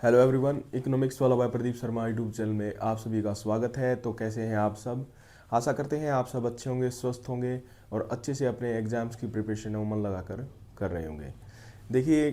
Hello everyone, economics वाला by Pradeep Sharma YouTube channel में आप सभी का स्वागत है। तो कैसे हैं आप सब? आशा करते हैं आप सब अच्छे होंगे, स्वस्थ होंगे और अच्छे से अपने एग्ज़ाम्स की प्रिपरेशन में मन लगा कर रहे होंगे। देखिए,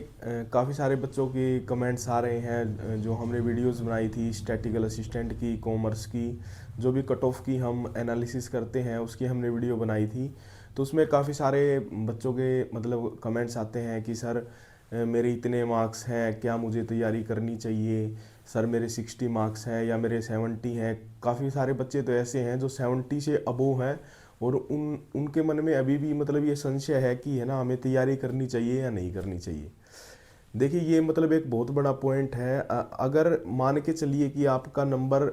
काफ़ी सारे बच्चों की कमेंट्स आ रहे हैं। जो हमने वीडियोस बनाई थी स्टैटिकल असिस्टेंट की, कॉमर्स की, जो भी कट ऑफ की हम एनालिसिस करते हैं उसकी हमने वीडियो बनाई थी। तो उसमें काफ़ी सारे बच्चों के मतलब कमेंट्स आते हैं कि सर मेरे इतने मार्क्स हैं, क्या मुझे तैयारी करनी चाहिए? सर मेरे 60 मार्क्स हैं या मेरे 70 हैं। काफ़ी सारे बच्चे तो ऐसे हैं जो 70 से अबोव हैं और उनके मन में अभी भी मतलब ये संशय है कि है ना, हमें तैयारी करनी चाहिए या नहीं करनी चाहिए। देखिए, ये मतलब एक बहुत बड़ा पॉइंट है। अगर मान के चलिए कि आपका नंबर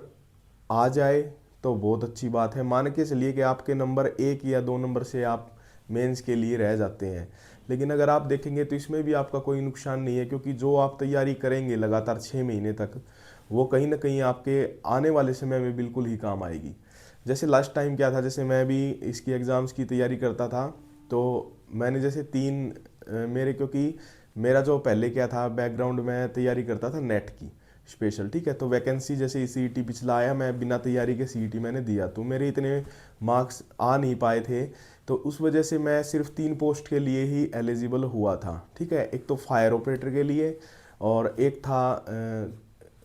आ जाए तो बहुत अच्छी बात है। मान के चलिए कि आपके नंबर 1 या 2 नंबर से आप मेंस के लिए रह जाते हैं, लेकिन अगर आप देखेंगे तो इसमें भी आपका कोई नुकसान नहीं है, क्योंकि जो आप तैयारी करेंगे लगातार 6 महीने तक, वो कहीं ना कहीं आपके आने वाले समय में बिल्कुल ही काम आएगी। जैसे लास्ट टाइम क्या था, जैसे मैं भी इसकी एग्ज़ाम्स की तैयारी करता था, तो मैंने जैसे मेरे, क्योंकि मेरा जो पहले क्या था बैकग्राउंड, में तैयारी करता था नेट की स्पेशल, ठीक है। तो वैकेंसी जैसे सीईटी पिछला आया, मैं बिना तैयारी के सीईटी मैंने दिया, तो मेरे इतने मार्क्स आ नहीं पाए थे। तो उस वजह से मैं सिर्फ 3 पोस्ट के लिए ही एलिजिबल हुआ था, ठीक है। एक तो फायर ऑपरेटर के लिए और एक था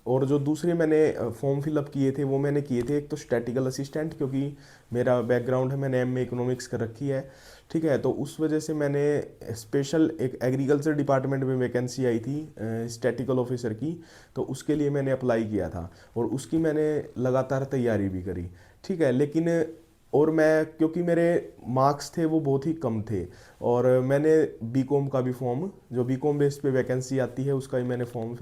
और जो दूसरे मैंने फॉर्म फिलअप किए थे वो मैंने किए थे, एक तो स्टैटिकल असिस्टेंट, क्योंकि मेरा बैकग्राउंड है, मैंने एमए इकोनॉमिक्स कर रखी है, ठीक है। तो उस वजह से मैंने स्पेशल एक एग्रीकल्चर डिपार्टमेंट में वैकेंसी आई थी स्टैटिकल ऑफिसर की, तो उसके लिए मैंने अप्लाई किया था और उसकी मैंने लगातार तैयारी भी करी, ठीक है। लेकिन और मैं, क्योंकि मेरे मार्क्स थे वो बहुत ही कम थे, और मैंने बीकॉम का भी फॉर्म, जो बीकॉम बेस पे वैकेंसी आती है उसका भी मैंने फॉर्म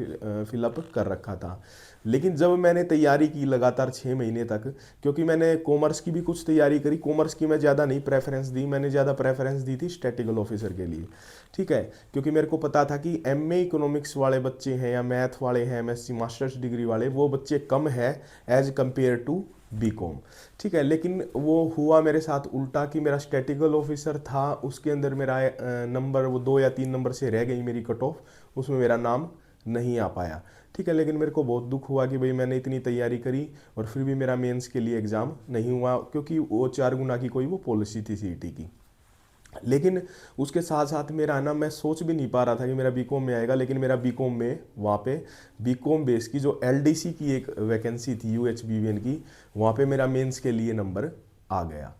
फिलअप कर रखा था। लेकिन जब मैंने तैयारी की लगातार 6 महीने तक, क्योंकि मैंने कॉमर्स की भी कुछ तैयारी करी, कॉमर्स की मैं ज़्यादा नहीं प्रेफरेंस दी, मैंने ज़्यादा प्रेफरेंस दी थी स्टैटिकल ऑफिसर के लिए, ठीक है। क्योंकि मेरे को पता था कि एमए इकोनॉमिक्स वाले बच्चे हैं या मैथ वाले हैं, एमएससी मास्टर्स डिग्री वाले, वो बच्चे कम है एज कंपेयर टू बीकॉम, ठीक है। लेकिन वो हुआ मेरे साथ उल्टा कि मेरा स्टैटिकल ऑफिसर था, उसके अंदर मेरा नंबर वो 2 या 3 नंबर से रह गई मेरी कट ऑफ, उसमें मेरा नाम नहीं आ पाया, ठीक है। लेकिन मेरे को बहुत दुख हुआ कि भाई मैंने इतनी तैयारी करी और फिर भी मेरा मेंस के लिए एग्ज़ाम नहीं हुआ, क्योंकि वो 4 गुना की कोई वो पॉलिसी थी सीईटी की। लेकिन उसके साथ साथ मेरा ना, मैं सोच भी नहीं पा रहा था कि मेरा बीकॉम में आएगा, लेकिन मेरा बीकॉम में वहाँ पे बीकॉम बेस की जो एलडीसी की एक वैकेंसी थी यूएचबीवीएन की, वहाँ पे मेरा मेंस के लिए नंबर आ गया,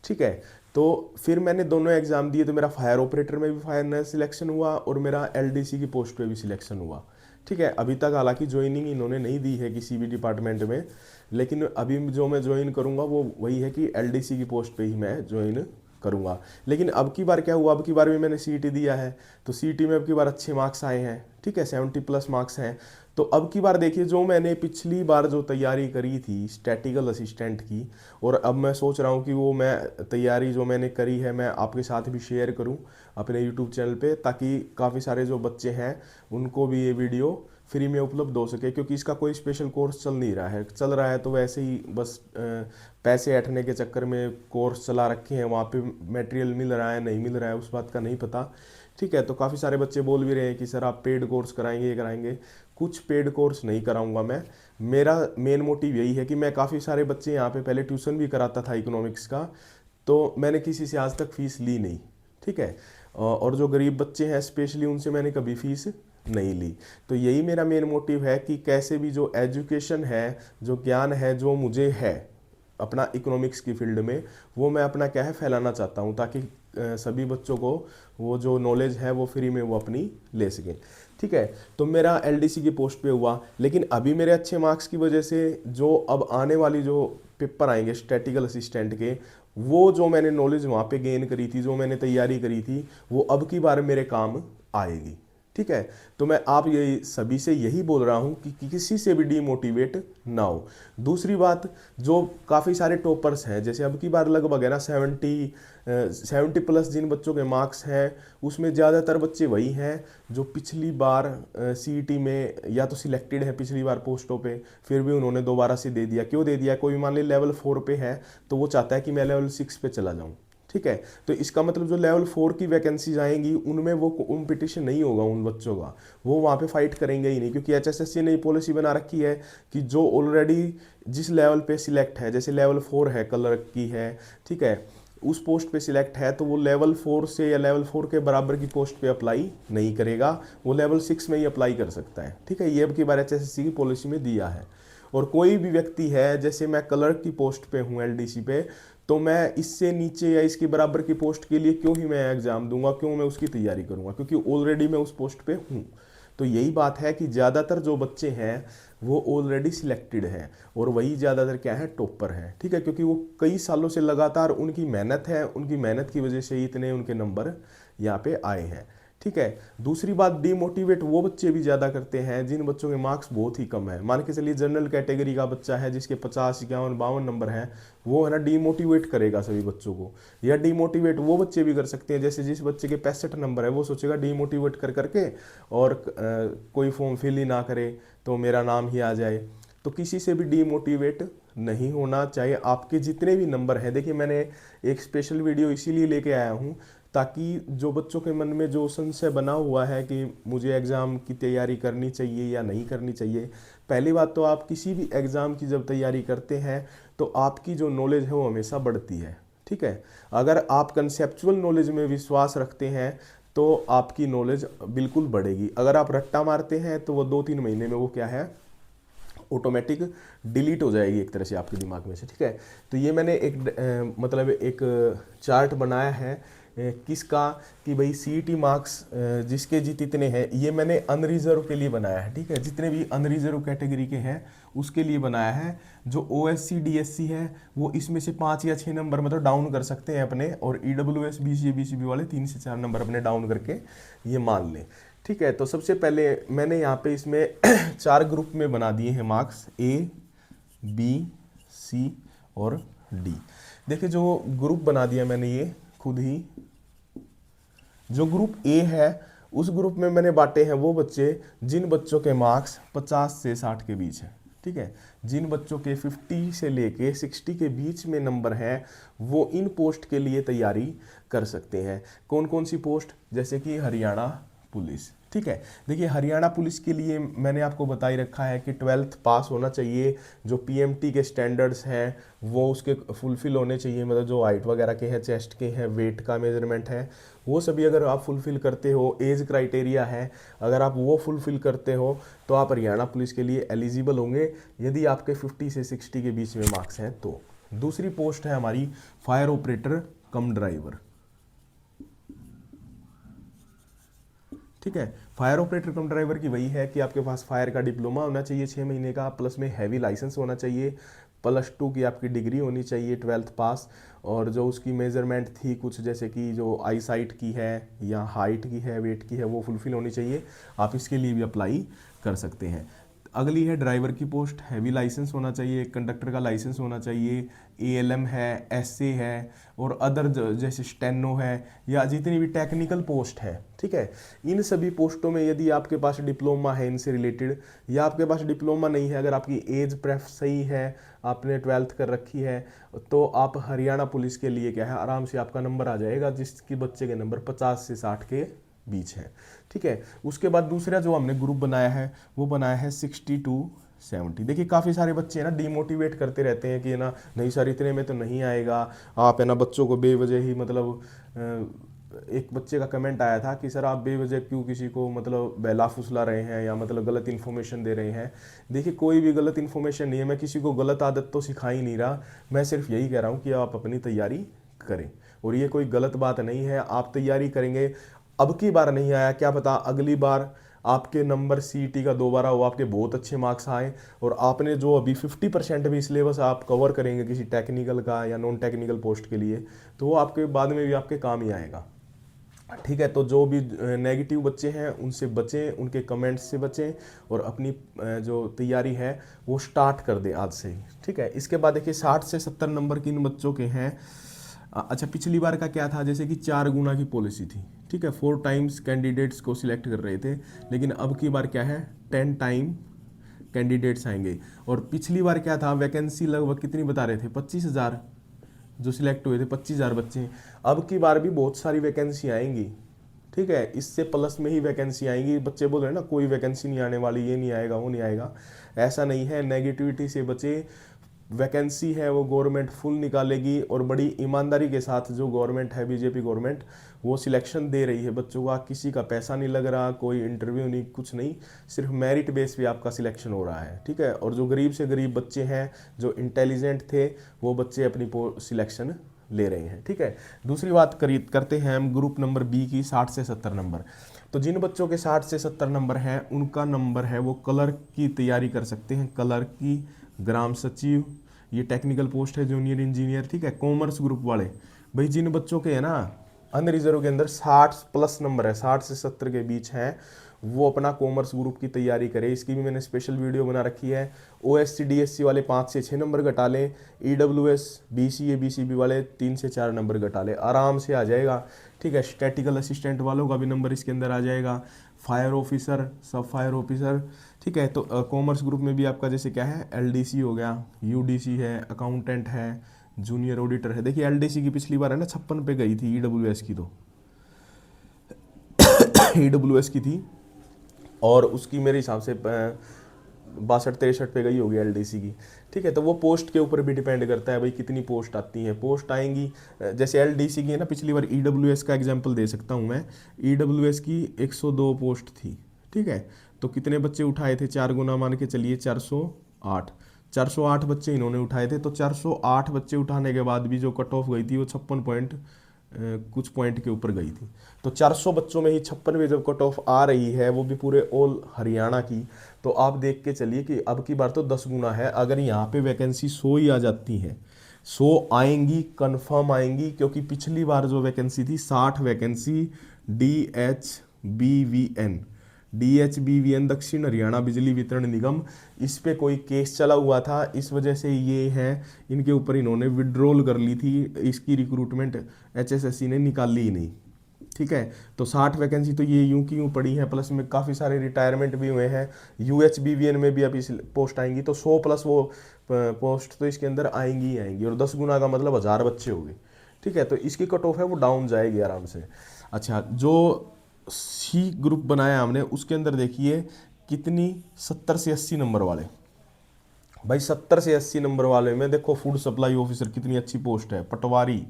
ठीक है। तो फिर मैंने दोनों एग्ज़ाम दिए, तो मेरा फायर ऑपरेटर में भी फायर सिलेक्शन हुआ और मेरा एलडीसी की पोस्ट पे भी सिलेक्शन हुआ, ठीक है। अभी तक हालांकि ज्वाइनिंग इन्होंने नहीं दी है किसी भी डिपार्टमेंट में, लेकिन अभी जो मैं ज्वाइन करूँगा वो वही है कि एलडीसी की पोस्ट पे ही मैं ज्वाइन करूँगा। लेकिन अब की बार क्या हुआ, अब की बार भी मैंने सीईटी दिया है, तो सीईटी में अब की बार अच्छे मार्क्स आए हैं, ठीक है, 70+ मार्क्स हैं। तो अब की बार देखिए, जो मैंने पिछली बार जो तैयारी करी थी स्टैटिकल असिस्टेंट की, और अब मैं सोच रहा हूँ कि वो मैं तैयारी जो मैंने करी है मैं आपके साथ भी शेयर करूँ अपने यूट्यूब चैनल पे, ताकि काफ़ी सारे जो बच्चे हैं उनको भी ये वीडियो फ्री में उपलब्ध हो सके। क्योंकि इसका कोई स्पेशल कोर्स चल नहीं रहा है, चल रहा है तो वैसे ही बस पैसे ऐंठने के चक्कर में कोर्स चला रखे हैं, वहाँ पे मटेरियल मिल रहा है नहीं मिल रहा है उस बात का नहीं पता, ठीक है। तो काफ़ी सारे बच्चे बोल भी रहे हैं कि सर आप पेड कोर्स कराएंगे, ये कराएंगे। कुछ पेड कोर्स नहीं कराऊंगा मैं। मेरा मेन मोटिव यही है कि मैं, काफ़ी सारे बच्चे यहाँ पे पहले ट्यूशन भी कराता था इकोनॉमिक्स का, तो मैंने किसी से आज तक फीस ली नहीं, ठीक है। और जो गरीब बच्चे हैं स्पेशली उनसे मैंने कभी फीस नहीं ली। तो यही मेरा मेन मोटिव है कि कैसे भी जो एजुकेशन है, जो ज्ञान है जो मुझे है अपना इकोनॉमिक्स की फील्ड में, वो मैं अपना क्या है फैलाना चाहता हूँ, ताकि सभी बच्चों को वो जो नॉलेज है वो फ्री में वो अपनी ले सकें, ठीक है। तो मेरा एलडीसी की पोस्ट पे हुआ, लेकिन अभी मेरे अच्छे मार्क्स की वजह से जो अब आने वाली जो पेपर आएंगे स्टैटिकल असिस्टेंट के, वो जो मैंने नॉलेज वहाँ पे गेन करी थी, जो मैंने तैयारी करी थी, वो अब की बार मेरे काम आएगी, ठीक है। तो मैं आप ये सभी से यही बोल रहा हूँ कि किसी से भी डीमोटिवेट ना हो। दूसरी बात, जो काफ़ी सारे टॉपर्स हैं, जैसे अब की बार लगभग है ना 70+ जिन बच्चों के मार्क्स हैं, उसमें ज़्यादातर बच्चे वही हैं जो पिछली बार सीईटी में या तो सिलेक्टेड है पिछली बार पोस्टों पे, फिर भी उन्होंने दोबारा से दे दिया। क्यों दे दिया? कोई मान ली लेवल 4 पे है तो वो चाहता है कि मैं लेवल 6 पे चला जाऊँ, ठीक है। तो इसका मतलब जो लेवल 4 की वैकेंसीज आएंगी उनमें वो कॉम्पिटिशन नहीं होगा उन बच्चों का, वो वहाँ पे फाइट करेंगे ही नहीं, क्योंकि एचएसएससी ने पॉलिसी बना रखी है कि जो ऑलरेडी जिस लेवल पे सिलेक्ट है, जैसे लेवल 4 है, क्लर्क की है, ठीक है, उस पोस्ट पे सिलेक्ट है, तो वो लेवल 4 से या लेवल 4 के बराबर की पोस्ट पे अप्लाई नहीं करेगा, वो लेवल 6 में ही अप्लाई कर सकता है। ठीक है, ये अब की बार एचएसएससी की पॉलिसी में दिया है। और कोई भी व्यक्ति है, जैसे मैं क्लर्क की पोस्ट पे हूँ एलडीसी पे, तो मैं इससे नीचे या इसके बराबर की पोस्ट के लिए क्यों ही मैं एग्जाम दूंगा, क्यों मैं उसकी तैयारी करूंगा, क्योंकि ऑलरेडी मैं उस पोस्ट पे हूँ। तो यही बात है कि ज़्यादातर जो बच्चे हैं वो ऑलरेडी सिलेक्टेड हैं, और वही ज़्यादातर क्या है, टॉपर हैं। ठीक है, क्योंकि वो कई सालों से लगातार उनकी मेहनत है, उनकी मेहनत की वजह से ही इतने उनके नंबर यहाँ पे आए हैं। ठीक है, दूसरी बात, डीमोटिवेट वो बच्चे भी ज़्यादा करते हैं जिन बच्चों के मार्क्स बहुत ही कम है। मान के चलिए जनरल कैटेगरी का बच्चा है जिसके 50, 51, 52 नंबर हैं, वो है ना डीमोटिवेट करेगा सभी बच्चों को। या डीमोटिवेट वो बच्चे भी कर सकते हैं, जैसे जिस बच्चे के 65 नंबर है वो सोचेगा डीमोटिवेट कर करके और कोई फॉर्म फिल ही ना करे तो मेरा नाम ही आ जाए। तो किसी से भी डीमोटिवेट नहीं होना, चाहे आपके जितने भी नंबर हैं। देखिए, मैंने एक स्पेशल वीडियो इसीलिए लेके आया हूँ ताकि जो बच्चों के मन में जो संशय बना हुआ है कि मुझे एग्ज़ाम की तैयारी करनी चाहिए या नहीं करनी चाहिए, पहली बात तो आप किसी भी एग्ज़ाम की जब तैयारी करते हैं तो आपकी जो नॉलेज है वो हमेशा बढ़ती है। ठीक है, अगर आप कंसेप्चुअल नॉलेज में विश्वास रखते हैं तो आपकी नॉलेज बिल्कुल बढ़ेगी। अगर आप रट्टा मारते हैं तो वो 2-3 महीने में वो क्या है, ऑटोमेटिक डिलीट हो जाएगी एक तरह से आपके दिमाग में से। ठीक है, तो ये मैंने एक मतलब एक चार्ट बनाया है किसका, कि भाई सीईटी मार्क्स जिसके जित इतने हैं, ये मैंने अनरिजर्व के लिए बनाया है। ठीक है, जितने भी अनरिजर्व कैटेगरी के हैं उसके लिए बनाया है। जो ओएससी डीएससी है वो इसमें से 5 या 6 नंबर मतलब डाउन कर सकते हैं अपने, और ईडब्ल्यूएस बीसीए बीसीबी वाले 3 से 4 नंबर अपने डाउन करके ये मान लें। ठीक है, तो सबसे पहले मैंने यहाँ पे इसमें 4 ग्रुप में बना दिए हैं मार्क्स, ए, बी, सी और डी। देखिए, जो ग्रुप बना दिया मैंने ये खुद ही, जो ग्रुप ए है उस ग्रुप में मैंने बांटे हैं वो बच्चे जिन बच्चों के मार्क्स 50 से 60 के बीच हैं। ठीक है, जिन बच्चों के 50 से लेके 60 के बीच में नंबर हैं वो इन पोस्ट के लिए तैयारी कर सकते हैं। कौन कौन सी पोस्ट, जैसे कि हरियाणा पुलिस। ठीक है, देखिए हरियाणा पुलिस के लिए मैंने आपको बता ही रखा है कि 12th पास होना चाहिए, जो पीएमटी के स्टैंडर्ड्स हैं वो उसके फुलफिल होने चाहिए, मतलब जो हाइट वगैरह के हैं, चेस्ट के हैं, वेट का मेजरमेंट है, वो सभी अगर आप फुलफिल करते हो, एज क्राइटेरिया है, अगर आप वो फुलफिल करते हो तो आप हरियाणा पुलिस के लिए एलिजिबल होंगे, यदि आपके 50 से 60 के बीच में मार्क्स हैं तो। दूसरी पोस्ट है हमारी फायर ऑपरेटर कम ड्राइवर। ठीक है, फायर ऑपरेटर कम ड्राइवर की वही है कि आपके पास फायर का डिप्लोमा होना चाहिए 6 महीने का, प्लस में हैवी लाइसेंस होना चाहिए, +2 की आपकी डिग्री होनी चाहिए 12th पास, और जो उसकी मेजरमेंट थी कुछ जैसे कि जो आई साइट की है या हाइट की है, वेट की है, वो फुलफिल होनी चाहिए। आप इसके लिए भी अप्लाई कर सकते हैं। अगली है ड्राइवर की पोस्ट, हैवी लाइसेंस होना चाहिए, कंडक्टर का लाइसेंस होना चाहिए, एएलएम है, एसए है और अदर जैसे स्टेनो है या जितनी भी टेक्निकल पोस्ट है। ठीक है, इन सभी पोस्टों में यदि आपके पास डिप्लोमा है इनसे रिलेटेड, या आपके पास डिप्लोमा नहीं है, अगर आपकी एज प्रेफ सही है, आपने 12th कर रखी है, तो आप हरियाणा पुलिस के लिए क्या है, आराम से आपका नंबर आ जाएगा, जिसकी बच्चे के नंबर 50 से 60 के बीच है। ठीक है, उसके बाद दूसरा जो हमने ग्रुप बनाया है वो बनाया है 60 to 70। देखिए, काफ़ी सारे बच्चे ना डिमोटिवेट करते रहते हैं कि ना नहीं सर इतने में तो नहीं आएगा, आप है ना बच्चों को बेवजह ही, मतलब एक बच्चे का कमेंट आया था कि सर आप बेवजह क्यों किसी को मतलब बहला फुसला रहे हैं या मतलब गलत इन्फॉर्मेशन दे रहे हैं। देखिए, कोई भी गलत इन्फॉर्मेशन नहीं है, मैं किसी को गलत आदत तो सिखा ही नहीं रहा, मैं सिर्फ यही कह रहा हूँ कि आप अपनी तैयारी करें, और ये कोई गलत बात नहीं है। आप तैयारी करेंगे, अब की बार नहीं आया, क्या पता अगली बार आपके नंबर सीईटी का दोबारा हो, आपके बहुत अच्छे मार्क्स आए, और आपने जो अभी 50% भी सिलेबस आप कवर करेंगे किसी टेक्निकल का या नॉन टेक्निकल पोस्ट के लिए, तो वो आपके बाद में भी आपके काम ही आएगा। ठीक है, तो जो भी नेगेटिव बच्चे हैं उनसे बचें, उनके कमेंट्स से बचें, और अपनी जो तैयारी है वो स्टार्ट कर दें आज से ही। ठीक है, इसके बाद देखिए 60 से 70 नंबर किन बच्चों के हैं। अच्छा, पिछली बार का क्या था, जैसे कि 4 गुना की पॉलिसी थी। ठीक है, 4 टाइम्स कैंडिडेट्स को सिलेक्ट कर रहे थे, लेकिन अब की बार क्या है, 10 टाइम कैंडिडेट्स आएंगे। और पिछली बार क्या था, वैकेंसी लगभग कितनी बता रहे थे, 25,000, जो सिलेक्ट हुए थे 25,000 बच्चे। अब की बार भी बहुत सारी वैकेंसी आएंगी, ठीक है, इससे प्लस में ही वैकेंसी आएंगी। बच्चे बोल रहे हैं ना कोई वैकेंसी नहीं आने वाली, ये नहीं आएगा, वो नहीं आएगा, ऐसा नहीं है। नेगेटिविटी से बचे, वैकेंसी है वो गवर्नमेंट फुल निकालेगी, और बड़ी ईमानदारी के साथ जो गवर्नमेंट है, बीजेपी गवर्नमेंट, वो सिलेक्शन दे रही है बच्चों का। किसी का पैसा नहीं लग रहा, कोई इंटरव्यू नहीं, कुछ नहीं, सिर्फ मेरिट बेस पे आपका सिलेक्शन हो रहा है, ठीक है। और जो गरीब से गरीब बच्चे हैं, जो इंटेलिजेंट थे, वो बच्चे अपनी सिलेक्शन ले रहे हैं, ठीक है। दूसरी बात करते हैं हम ग्रुप नंबर बी की, 60 से 70 नंबर। तो जिन बच्चों के 60 से 70 नंबर हैं, उनका नंबर है वो क्लर्क की तैयारी कर सकते हैं। क्लर्क की, ग्राम सचिव, ये टेक्निकल पोस्ट है, जूनियर इंजीनियर, ठीक है। कॉमर्स ग्रुप वाले, भाई जिन बच्चों के है ना अनरिजर्व के अंदर 60 प्लस नंबर है, 60 से 70 के बीच हैं, वो अपना कॉमर्स ग्रुप की तैयारी करें। इसकी भी मैंने स्पेशल वीडियो बना रखी है। OSC DSC वाले 5 से 6 नंबर घटा लें, EWS BCA BCB वाले 3 से 4 नंबर घटा लें, आराम से आ जाएगा, ठीक है। स्टैटिकल असिस्टेंट वालों का भी नंबर इसके अंदर आ जाएगा, फायर ऑफिसर, सब फायर ऑफिसर, ठीक है। तो कॉमर्स ग्रुप में भी आपका जैसे क्या है, LDC हो गया, UDC है, अकाउंटेंट है, जूनियर ऑडिटर है। देखिए LDC की पिछली बार है ना 56 पे गई थी, EWS की तो EWS की थी, और उसकी मेरे हिसाब से 62-63 पे गई होगी LDC की, ठीक है। तो वो पोस्ट के ऊपर भी डिपेंड करता है भाई कितनी पोस्ट आती हैं। पोस्ट आएंगी, जैसे LDC की है ना, पिछली बार EWS का एग्जांपल दे सकता हूँ मैं। EWS की 102 पोस्ट थी, ठीक है। तो कितने बच्चे उठाए थे, 4 गुना मान के चलिए, 408। 408 बच्चे इन्होंने उठाए थे। तो 408 बच्चे उठाने के बाद भी जो कट ऑफ गई थी वो 56 पॉइंट कुछ पॉइंट के ऊपर गई थी। तो 400 बच्चों में ही 56वें जब कट ऑफ आ रही है, वो भी पूरे ऑल हरियाणा की, तो आप देख के चलिए कि अब की बार तो 10 गुना है। अगर यहाँ पे वैकेंसी 100 ही आ जाती है, 100 आएंगी, कंफर्म आएंगी, क्योंकि पिछली बार जो वैकेंसी थी 60 वैकेंसी DHBVN दक्षिण हरियाणा बिजली वितरण निगम, इस पे कोई केस चला हुआ था, इस वजह से ये है, इनके ऊपर इन्होंने विड्रॉल कर ली थी, इसकी रिक्रूटमेंट HSSC ने निकाली ही नहीं, ठीक है। तो 60 वैकेंसी तो ये यूं की यूं पड़ी है, प्लस में काफ़ी सारे रिटायरमेंट भी हुए हैं। UHBVN में भी अभी पोस्ट आएंगी, तो 100 प्लस वो पोस्ट तो इसके अंदर आएंगी ही आएंगी, और 10 गुना का मतलब 1000 बच्चे हो गए, ठीक है। तो इसकी कट ऑफ है वो डाउन जाएगी आराम से। अच्छा, जो C ग्रुप बनाया हमने, उसके अंदर देखिए कितनी, 70 से 80 नंबर वाले, भाई 70 से 80 नंबर वाले में देखो फूड सप्लाई ऑफिसर कितनी अच्छी पोस्ट है, पटवारी,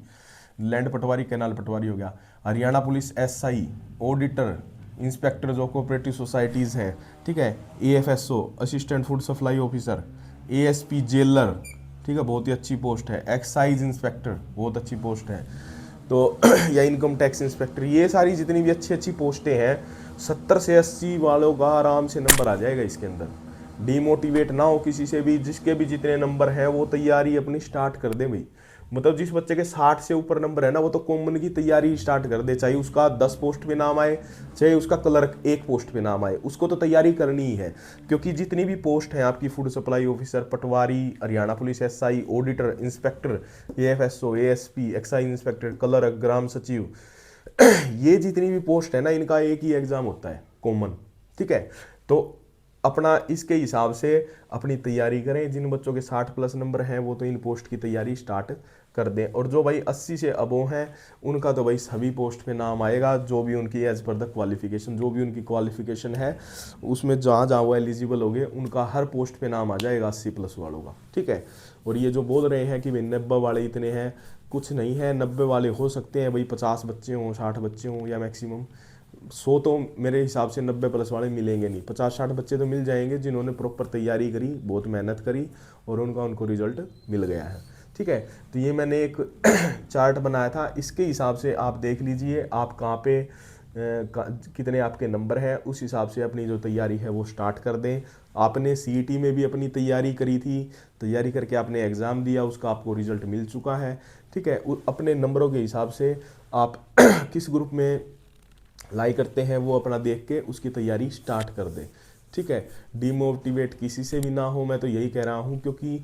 लैंड पटवारी, कैनाल पटवारी हो गया, Haryana police SI, auditor, inspector जो कोऑपरेटिव सोसाइटीज़ हैं, ठीक है, AFSO, assistant food supply officer, ASP jailer, ठीक है, बहुत ही अच्छी पोस्ट है, एक्साइज इंस्पेक्टर, बहुत अच्छी पोस्ट है, तो या इनकम टैक्स इंस्पेक्टर, ये सारी जितनी भी अच्छी अच्छी पोस्टें हैं, 70 से 80 वालों का आराम से नंबर आ जाएगा इसके अंदर। डीमोटिवेट ना हो किसी से भी, जिसके भी जितने नंबर हैं वो तैयारी अपनी स्टार्ट कर दे भाई। मतलब जिस बच्चे के 60 से ऊपर नंबर है ना, वो तो कॉमन की तैयारी स्टार्ट कर दे, चाहे उसका 10 पोस्ट पे नाम आए, चाहे उसका क्लर्क 1 पोस्ट पे नाम आए, उसको तो तैयारी करनी ही है। क्योंकि जितनी भी पोस्ट हैं आपकी, food supply officer, patwari, Haryana police SI, auditor, inspector, AFSO, ASP, excise inspector, clerk, ग्राम सचिव, ये जितनी भी पोस्ट है ना, इनका एक ही एग्जाम होता है कॉमन, ठीक है। तो अपना इसके हिसाब से अपनी तैयारी करें। जिन बच्चों के 60 प्लस नंबर हैं वो तो इन पोस्ट की तैयारी स्टार्ट कर दें, और जो भाई 80 से अबो हैं उनका तो भाई सभी पोस्ट पे नाम आएगा, जो भी उनकी एज पर द क्वालिफिकेशन, जो भी उनकी क्वालिफिकेशन है उसमें जहाँ जहाँ वो एलिजिबल हो गए, उनका हर पोस्ट पे नाम आ जाएगा 80 प्लस वालों का, ठीक है। और ये जो बोल रहे हैं कि भाई 90 वाले इतने हैं, कुछ नहीं है, 90 वाले हो सकते हैं भाई, 50 बच्चे हों, 60 बच्चे हों, या मैक्सिमम 100, तो मेरे हिसाब से 90 प्लस वाले मिलेंगे नहीं, 50-60 बच्चे तो मिल जाएंगे जिन्होंने प्रॉपर तैयारी करी, बहुत मेहनत करी, और उनको रिजल्ट मिल गया है, ठीक है। तो ये मैंने एक चार्ट बनाया था, इसके हिसाब से आप देख लीजिए आप कहाँ पे कितने आपके नंबर हैं, उस हिसाब से अपनी जो तैयारी है वो स्टार्ट कर दें। आपने CET में भी अपनी तैयारी करी थी, तैयारी करके आपने एग्ज़ाम दिया, उसका आपको रिजल्ट मिल चुका है, ठीक है। अपने नंबरों के हिसाब से आप किस ग्रुप में लाई करते हैं वो अपना देख के उसकी तैयारी स्टार्ट कर दें, ठीक है। डिमोटिवेट किसी से भी ना हो, मैं तो यही कह रहा हूँ, क्योंकि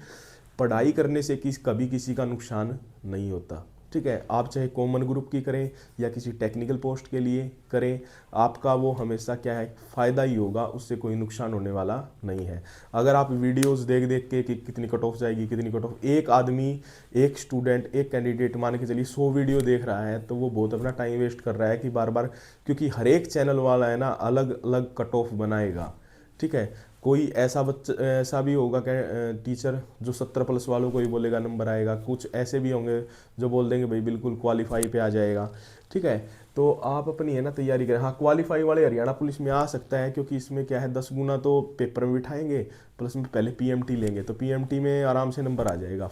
पढ़ाई करने से कभी किसी का नुकसान नहीं होता, ठीक है। आप चाहे कॉमन ग्रुप की करें या किसी टेक्निकल पोस्ट के लिए करें, आपका वो हमेशा क्या है, फ़ायदा ही होगा, उससे कोई नुकसान होने वाला नहीं है। अगर आप वीडियोस देख देख के कि कितनी कट ऑफ जाएगी, कितनी कट ऑफ, एक आदमी, एक स्टूडेंट, एक कैंडिडेट मान के चलिए 100 वीडियो देख रहा है, तो वो बहुत अपना टाइम वेस्ट कर रहा है कि बार बार, क्योंकि हर एक चैनल वाला है ना अलग अलग कट ऑफ बनाएगा। ठीक है। कोई ऐसा बच्चा, ऐसा भी होगा क्या टीचर जो 70+ वालों को ही बोलेगा नंबर आएगा, कुछ ऐसे भी होंगे जो बोल देंगे भाई बिल्कुल क्वालिफाई पे आ जाएगा। ठीक है। तो आप अपनी है ना तैयारी करें। हाँ, क्वालिफाई वाले हरियाणा पुलिस में आ सकता है, क्योंकि इसमें क्या है 10 गुना तो पेपर में बिठाएंगे, प्लस में पहले पीएमटी लेंगे, तो पीएमटी में आराम से नंबर आ जाएगा।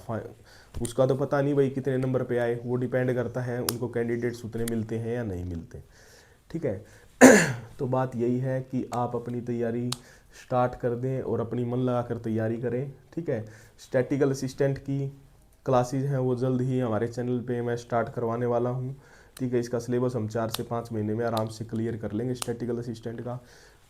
उसका तो पता नहीं भाई कितने नंबर पे आए, वो डिपेंड करता है उनको कैंडिडेट्स उतने मिलते हैं या नहीं मिलते। ठीक है। तो बात यही है कि आप अपनी तैयारी स्टार्ट कर दें और अपनी मन लगा कर तैयारी करें। ठीक है। स्टैटिकल असिस्टेंट की क्लासेस हैं वो जल्द ही हमारे चैनल पे मैं स्टार्ट करवाने वाला हूँ। ठीक है। इसका सिलेबस हम 4 से 5 महीने में आराम से क्लियर कर लेंगे स्टैटिकल असिस्टेंट का।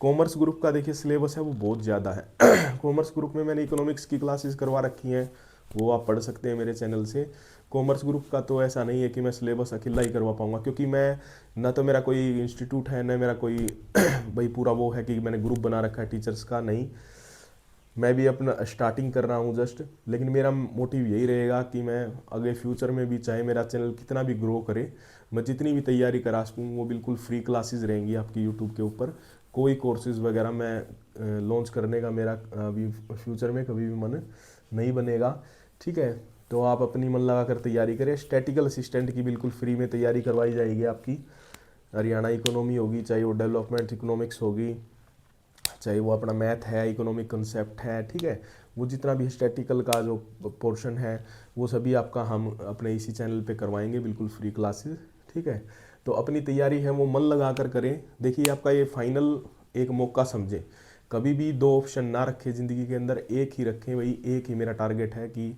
कॉमर्स ग्रुप का देखिए सिलेबस है वो बहुत ज़्यादा है। कॉमर्स ग्रुप में मैंने इकोनॉमिक्स की क्लासेस करवा रखी हैं, वो आप पढ़ सकते हैं मेरे चैनल से। कॉमर्स ग्रुप का तो ऐसा नहीं है कि मैं सिलेबस अकेला ही करवा पाऊँगा, क्योंकि मैं ना तो मेरा कोई इंस्टीट्यूट है, ना मेरा कोई भाई पूरा वो है कि मैंने ग्रुप बना रखा है टीचर्स का, नहीं। मैं भी अपना स्टार्टिंग कर रहा हूँ जस्ट, लेकिन मेरा मोटिव यही रहेगा कि मैं आगे फ्यूचर में भी, चाहे मेरा चैनल कितना भी ग्रो करे, मैं जितनी भी तैयारी करा सकूँ वो बिल्कुल फ्री क्लासेस रहेंगी आपकी यूट्यूब के ऊपर। कोई कोर्सेज वगैरह मैं लॉन्च करने का मेरा अभी फ्यूचर में कभी भी मन नहीं बनेगा। ठीक है। तो आप अपनी मन लगा कर तैयारी करें। स्टैटिकल असिस्टेंट की बिल्कुल फ्री में तैयारी करवाई जाएगी आपकी। हरियाणा इकोनॉमी होगी, चाहे वो डेवलपमेंट इकोनॉमिक्स होगी, चाहे वो अपना मैथ है, इकोनॉमिक कंसेप्ट है। ठीक है। वो जितना भी स्टैटिकल का जो पोर्शन है वो सभी आपका हम अपने इसी चैनल पे करवाएंगे, बिल्कुल फ्री क्लासेस। ठीक है। तो अपनी तैयारी है वो मन लगा कर करें। देखिए आपका ये फाइनल एक मौका समझे, कभी भी 2 ऑप्शन ना रखें ज़िंदगी के अंदर, एक ही रखें, वही एक ही मेरा टारगेट है कि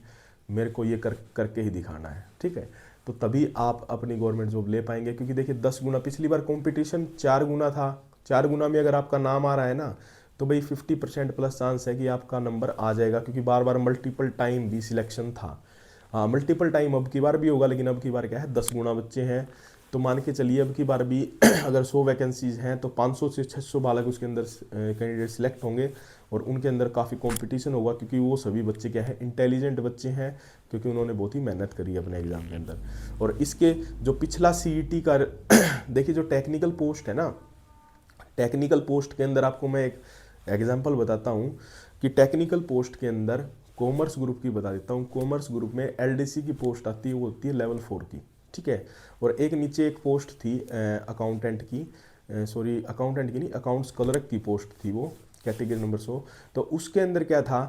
मेरे को ये करके ही दिखाना है। ठीक है। तो तभी आप अपनी गवर्नमेंट जॉब ले पाएंगे, क्योंकि देखिए 10 गुना, पिछली बार कंपटीशन 4 गुना था, 4 गुना में अगर आपका नाम आ रहा है ना, तो भाई 50% प्लस चांस है कि आपका नंबर आ जाएगा, क्योंकि बार बार मल्टीपल टाइम भी सिलेक्शन था। हाँ, मल्टीपल टाइम अब की बार भी होगा, लेकिन अब की बार क्या है 10 गुना बच्चे हैं, तो मान के चलिए अब की बार भी अगर 100 वैकेंसीज हैं तो 500 से 600 बालक उसके अंदर कैंडिडेट सिलेक्ट होंगे, और उनके अंदर काफ़ी कंपटीशन होगा, क्योंकि वो सभी बच्चे क्या है, इंटेलिजेंट बच्चे हैं, क्योंकि उन्होंने बहुत ही मेहनत करी है अपने एग्ज़ाम के अंदर। और इसके जो पिछला सीईटी का देखिए जो टेक्निकल पोस्ट है ना, टेक्निकल पोस्ट के अंदर आपको मैं एक एग्जांपल बताता हूँ कि टेक्निकल पोस्ट के अंदर कॉमर्स ग्रुप की बता देता हूँ। कॉमर्स ग्रुप में एलडीसी की पोस्ट आती है, वो होती है लेवल 4 की। ठीक है। और एक नीचे एक पोस्ट थी अकाउंटेंट की, सॉरी अकाउंटेंट की नहीं, अकाउंट्स क्लर्क की पोस्ट थी, वो कैटेगरी नंबर 100। तो उसके अंदर क्या था,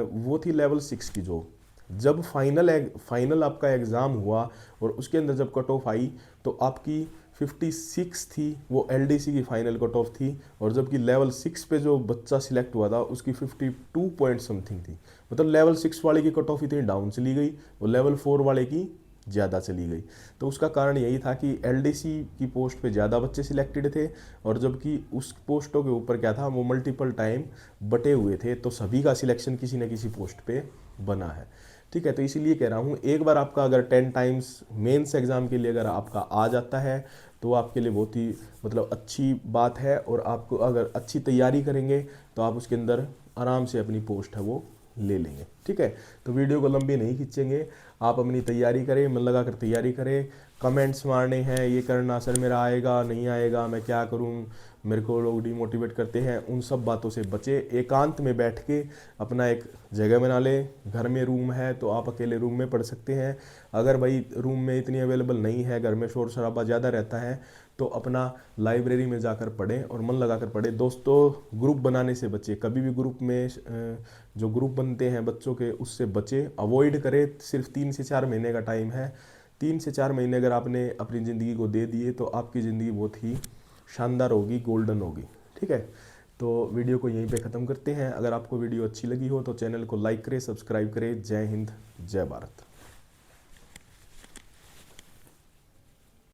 वो थी लेवल 6 की जॉब। जब फाइनल आपका एग्ज़ाम हुआ और उसके अंदर जब कट ऑफ आई तो आपकी 56 थी, वो एलडीसी की फाइनल कट ऑफ थी, और जबकि लेवल 6 पे जो बच्चा सिलेक्ट हुआ था उसकी 52 पॉइंट समथिंग थी। मतलब लेवल 6 वाले की कट ऑफ इतनी डाउन चली गई और लेवल 4 वाले की ज़्यादा चली गई। तो उसका कारण यही था कि एलडीसी की पोस्ट पे ज़्यादा बच्चे सिलेक्टेड थे, और जबकि उस पोस्टों के ऊपर क्या था, वो मल्टीपल टाइम बटे हुए थे, तो सभी का सिलेक्शन किसी न किसी पोस्ट पे बना है। ठीक है। तो इसीलिए कह रहा हूँ, एक बार आपका अगर 10 टाइम्स मेंस एग्ज़ाम के लिए अगर आपका आ जाता है तो आपके लिए बहुत ही मतलब अच्छी बात है, और आपको अगर अच्छी तैयारी करेंगे तो आप उसके अंदर आराम से अपनी पोस्ट है वो ले लेंगे। ठीक है। तो वीडियो को लंबी नहीं खींचेंगे, आप अपनी तैयारी करें, मन लगा कर तैयारी करें। कमेंट्स मारने हैं, ये करना सर मेरा आएगा नहीं आएगा, मैं क्या करूं, मेरे को लोग डिमोटिवेट करते हैं, उन सब बातों से बचे। एकांत में बैठ के अपना एक जगह बना ले, घर में रूम है तो आप अकेले रूम में पढ़ सकते हैं। अगर भाई रूम में इतनी अवेलेबल नहीं है, घर में शोर शराबा ज़्यादा रहता है, तो अपना लाइब्रेरी में जाकर पढ़ें और मन लगा कर पढ़ें। दोस्तों, ग्रुप बनाने से बचे, कभी भी ग्रुप में जो ग्रुप बनते हैं बच्चों के उससे बचे, अवॉइड करें। सिर्फ 3 से 4 महीने का टाइम है, 3 से 4 महीने अगर आपने अपनी ज़िंदगी को दे दिए तो आपकी ज़िंदगी बहुत ही शानदार होगी, गोल्डन होगी। ठीक है। तो वीडियो को यहीं पे ख़त्म करते हैं। अगर आपको वीडियो अच्छी लगी हो तो चैनल को लाइक करें, सब्सक्राइब करें। जय हिंद, जय भारत।